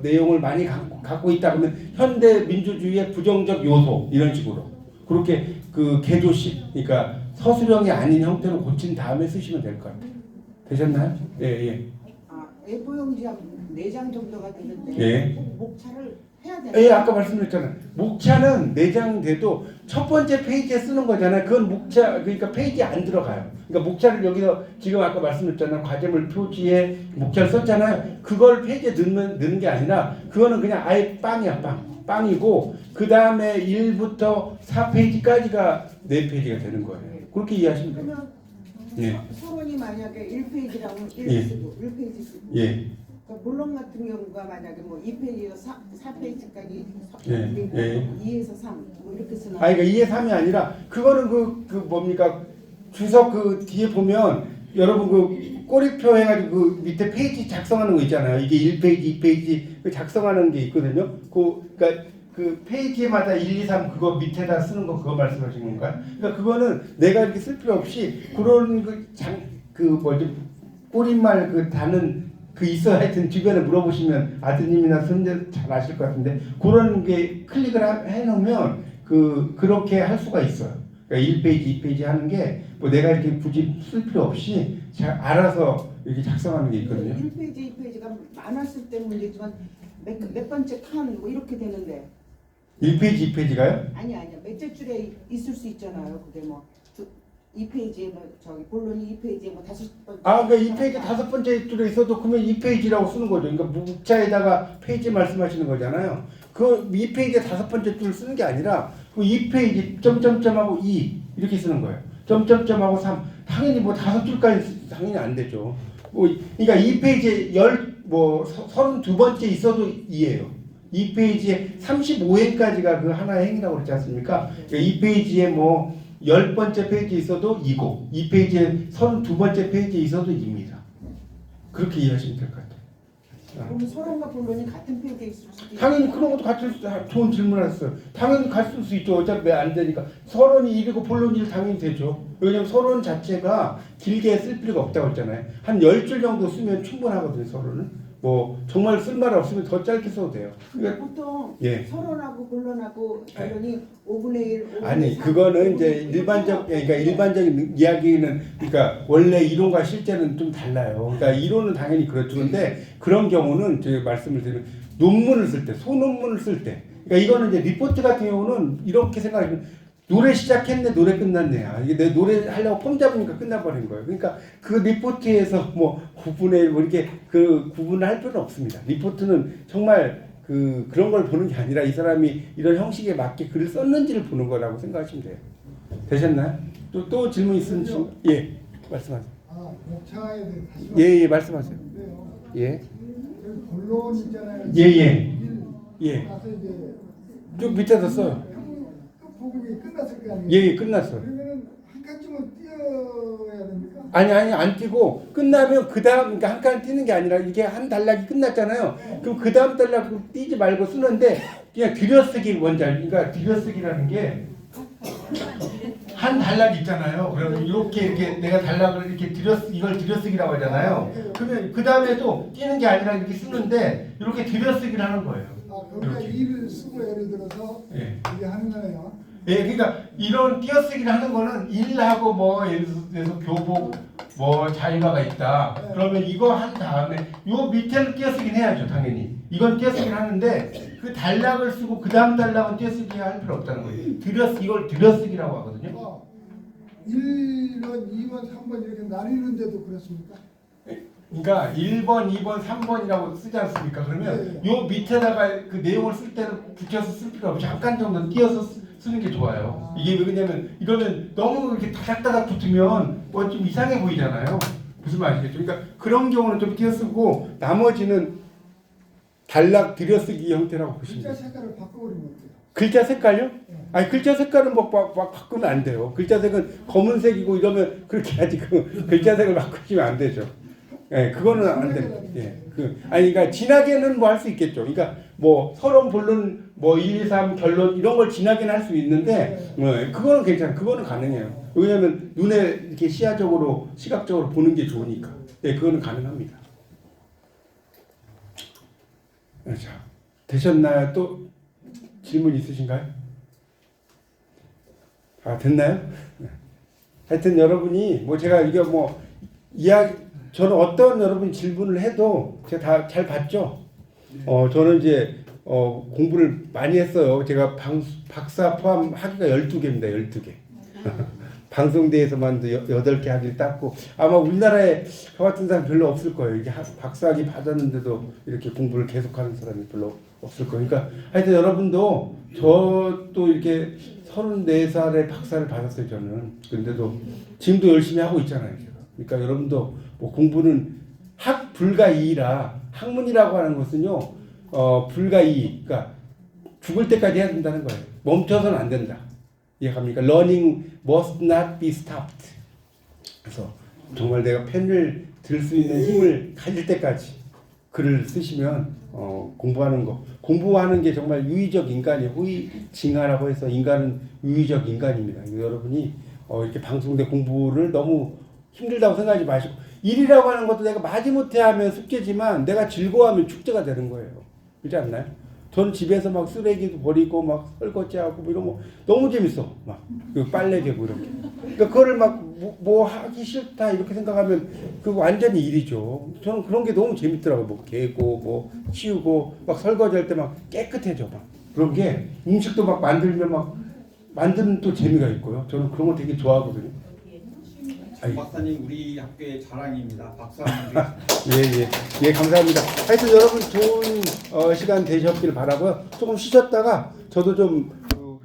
Speaker 1: 내용을 많이 갖고 있다 그러면 현대 민주주의의 부정적 요소 이런 식으로 그렇게 그 개조식 그러니까 서술형이 아닌 형태로 고친 다음에 쓰시면 될 것 같아요. 되셨나요? 예, 예.
Speaker 6: A4용지 한 4장 정도가 되는데
Speaker 1: 예.
Speaker 6: 목차를 해야 되나요?
Speaker 1: 예, 아까 말씀드렸잖아요. 목차는 4장 돼도 첫 번째 페이지에 쓰는 거잖아요. 그건 목차 그러니까 페이지에 안 들어가요. 그러니까 목차를 여기서 지금 아까 말씀드렸잖아요. 과제물 표지에 목차를 썼잖아요. 그걸 페이지에 넣는 게 아니라 그거는 그냥 아예 빵이야 빵이고 그 다음에 1부터 4페이지까지가 4페이지가 되는 거예요. 그렇게 이해하시면 돼요.
Speaker 6: 그러면
Speaker 1: 예.
Speaker 6: 서론이 만약에 1페이지라면 1
Speaker 1: 예.
Speaker 6: 쓰고 1페이지 쓰고
Speaker 1: 예.
Speaker 6: 그러니까 본론 같은 경우가 만약에 뭐 2페이지에서 4페이지까지
Speaker 1: 예. 예.
Speaker 6: 2에서 3 뭐 이렇게 쓰나?
Speaker 1: 그러니까 2에 3이 아니라 그거는 그 뭡니까 주석 그 뒤에 보면 여러분 그 꼬리표 해가지고 그 밑에 페이지 작성하는 거 있잖아요. 이게 1페이지, 2페이지 그 작성하는 게 있거든요. 그러니까 그 페이지마다 1, 2, 3 그거 밑에다 쓰는 거 그거 말씀하신 건가요? 그러니까 그거는 내가 이렇게 쓸 필요 없이 그런 그 뭐지 꼬리말 그 다는 그 있어 하여튼 주변에 물어보시면 아드님이나 손자 잘 아실 것 같은데 그런 게 클릭을 해놓으면 그렇게 할 수가 있어요. 그러니까 1페이지, 2페이지 하는 게 뭐 내가 이렇게 굳이 쓸 필요 없이 잘 알아서 이렇게 작성하는 게 있거든요.
Speaker 6: 1페이지, 2페이지가 많았을 때 문제지만 몇 번째 칸 뭐 이렇게 되는데
Speaker 1: 1페이지, 2페이지가요?
Speaker 6: 아니야 몇째 줄에 있을 수 있잖아요. 그게 뭐 2페이지에 뭐 저기 본론이 2페이지에 뭐 5번째
Speaker 1: 그러니까 2페이지 5번째 줄에 있어도 그러면 2페이지라고 쓰는 거죠. 그러니까 목차에다가 페이지 말씀하시는 거잖아요. 그 2페이지에 5번째 줄 쓰는 게 아니라 그 2페이지 점점점하고 2 이렇게 쓰는 거예요. 점점점하고 3 당연히 뭐 5줄까지 당연히 안 되죠. 뭐 그러니까 2페이지에 32번째 있어도 2예요. 2페이지에 35행까지가 그 하나의 행이라고 그랬지 않습니까? 그러니까 2페이지에 뭐 10번째 페이지에 있어도 2고 2페이지에 32번째 페이지에 있어도 2입니다. 그렇게 이해하시면 될 것 같아요.
Speaker 6: 그럼 서론과 본론이 같은 페이지에 있을 수도 있고
Speaker 1: 당연히 그런 것도 같을 수 좋은 질문하셨어요. 당연히 같을 수 있죠. 어차피 안 되니까. 서론이 1이고 본론이 1 당연히 되죠. 왜냐면 서론 자체가 길게 쓸 필요가 없다고 했잖아요. 한 10줄 정도 쓰면 충분하거든요. 서론은. 뭐 정말 쓸 말 없으면 더 짧게 써도 돼요.
Speaker 6: 그러니까 보통
Speaker 1: 예.
Speaker 6: 서론하고 본론하고 결론이 5분의 1, 5분의 3
Speaker 1: 아니 그거는 이제 일반적인 이야기는 그러니까 원래 이론과 실제는 좀 달라요. 그러니까 이론은 당연히 그렇죠. 근데 그런 경우는 제가 말씀을 드리면 논문을 쓸 때, 소논문을 쓸 때, 그러니까 이거는 이제 리포트 같은 경우는 이렇게 생각하시면 노래 시작했네, 노래 끝났네. 이게 내 노래 하려고 폼 잡으니까 끝나버린 거예요. 그러니까 그 리포트에서 뭐 9분의 1 뭐 이렇게 그 구분을 할 필요는 없습니다. 리포트는 정말 그런 걸 보는 게 아니라 이 사람이 이런 형식에 맞게 글을 썼는지를 보는 거라고 생각하시면 돼요. 되셨나요? 또 질문 있으면 지금 예 말씀하세요.
Speaker 7: 목차에 대해 다시
Speaker 1: 예 말씀하세요. 예.
Speaker 7: 여기 본론 있잖아요.
Speaker 1: 예.
Speaker 7: 나서 이제
Speaker 1: 쭉 밑에서 써요.
Speaker 7: 부분이 끝났을 거 아니에요?
Speaker 1: 예 끝났어요.
Speaker 7: 그러면은 한 칸쯤은 띄어야 됩니까?
Speaker 1: 아니 안 띄고 끝나면 그 다음 그러니까 한 칸 띄는 게 아니라 이게 한 단락이 끝났잖아요. 그럼 그 다음 단락 띄지 말고 쓰는데 그냥 들여쓰기 원자 그러니까 들여쓰기라는 게 한 단락 있잖아요. 그러면 이렇게 내가 단락을 이렇게 이걸 들여쓰기라고 하잖아요. 그러면 그 다음에도 띄는 게 아니라 이렇게 쓰는데 이렇게 들여쓰기를 하는 거예요.
Speaker 7: 그러니까 일을 쓰고 예를 들어서
Speaker 1: 예.
Speaker 7: 이게 하는 거예요.
Speaker 1: 예, 그러니까 이런 띄어쓰기를 하는 거는 일하고 뭐 예를 들어서 교복 뭐 자유화가 있다. 그러면 이거 한 다음에 요 밑에는 띄어쓰기는 해야죠, 당연히. 이건 띄어쓰기를 하는데 그 단락을 쓰고 그 다음 단락은 띄어쓰기 할 필요 없다는 거예요. 이걸 들여쓰기라고 하거든요.
Speaker 7: 1번, 2번, 3번 이렇게 나뉘는데도 그렇습니까?
Speaker 1: 그러니까 1번, 2번, 3번이라고 쓰지 않습니까? 그러면 요 밑에다가 그 내용을 쓸 때는 붙여서 쓸 필요 없이 잠깐 정도 띄어서 쓰는 게 좋아요. 이게 왜냐면 이거는 너무 이렇게 다닥다닥 붙으면 뭐 좀 이상해 보이잖아요. 무슨 말이겠죠? 그러니까 그런 경우는 좀 띄어쓰고 나머지는 단락 들여쓰기 형태라고 보시면
Speaker 7: 글자
Speaker 1: 돼요.
Speaker 7: 색깔을 바꿔버리면 어때요?
Speaker 1: 글자 색깔요? 아니 글자 색깔은 막 바꾸면 안 돼요. 글자 색은 검은색이고 이러면 그렇게 하지 그 글자 색을 바꾸시면 안 되죠. 예, 그거는 안 돼요. 예, 아니 그러니까 진하게는 뭐 할 수 있겠죠. 그러니까 뭐 서론, 본론, 뭐 1, 2, 3 결론 이런 걸 진하게는 할 수 있는데 그거는 괜찮아. 그거는 가능해요. 왜냐하면 눈에 이렇게 시야적으로 시각적으로 보는 게 좋으니까. 예, 그거는 가능합니다. 자, 되셨나요? 또 질문 있으신가요? 아, 됐나요? 하여튼 여러분이 뭐 제가 이게 뭐 저는 어떤 여러분 질문을 해도 제가 다 잘 봤죠. 저는 이제 공부를 많이 했어요. 제가 박사 포함 학위가 12개입니다. 12개. 방송대에서만 8개 학위를 땄고 아마 우리나라에 저 같은 사람 별로 없을 거예요. 이게 박사 학위 받았는데도 이렇게 공부를 계속하는 사람이 별로 없을 거예요. 그러니까 하여튼 여러분도 저도 이렇게 34살에 박사를 받았어요. 저는. 근데도 지금도 열심히 하고 있잖아요. 그러니까 여러분도 뭐 공부는 학 불가 이이라 학문이라고 하는 것은요 불가 이이 그러니까 죽을 때까지 해야 된다는 거예요. 멈춰서는 안 된다. 이해갑니까? Learning must not be stopped. 그래서 정말 내가 펜을 들 수 있는 힘을 가질 때까지 글을 쓰시면 공부하는 게 정말 유의적 인간이에요. 후이징하라고 해서 인간은 유의적 인간입니다. 여러분이 이렇게 방송대 공부를 너무 힘들다고 생각하지 마시고 일이라고 하는 것도 내가 마지못해 하면 숙제지만 내가 즐거워하면 축제가 되는 거예요. 그렇지 않나요? 전 집에서 막 쓰레기도 버리고 막 설거지하고 뭐 이런 거 너무 재밌어. 막 빨래 개고 이런 게. 그러니까 그거를 막 뭐 하기 싫다 이렇게 생각하면 그 완전히 일이죠. 저는 그런 게 너무 재밌더라고요. 뭐 개고 뭐 치우고 막 설거지할 때 막 깨끗해져 막. 그런 게 음식도 막 만들면 막 만드는 또 재미가 있고요. 저는 그런 거 되게 좋아하거든요.
Speaker 5: 박사님 우리 학교의 자랑입니다. 박사.
Speaker 1: 예, 감사합니다. 하여튼 여러분 좋은 시간 되셨길 바라고요. 조금 쉬셨다가 저도 좀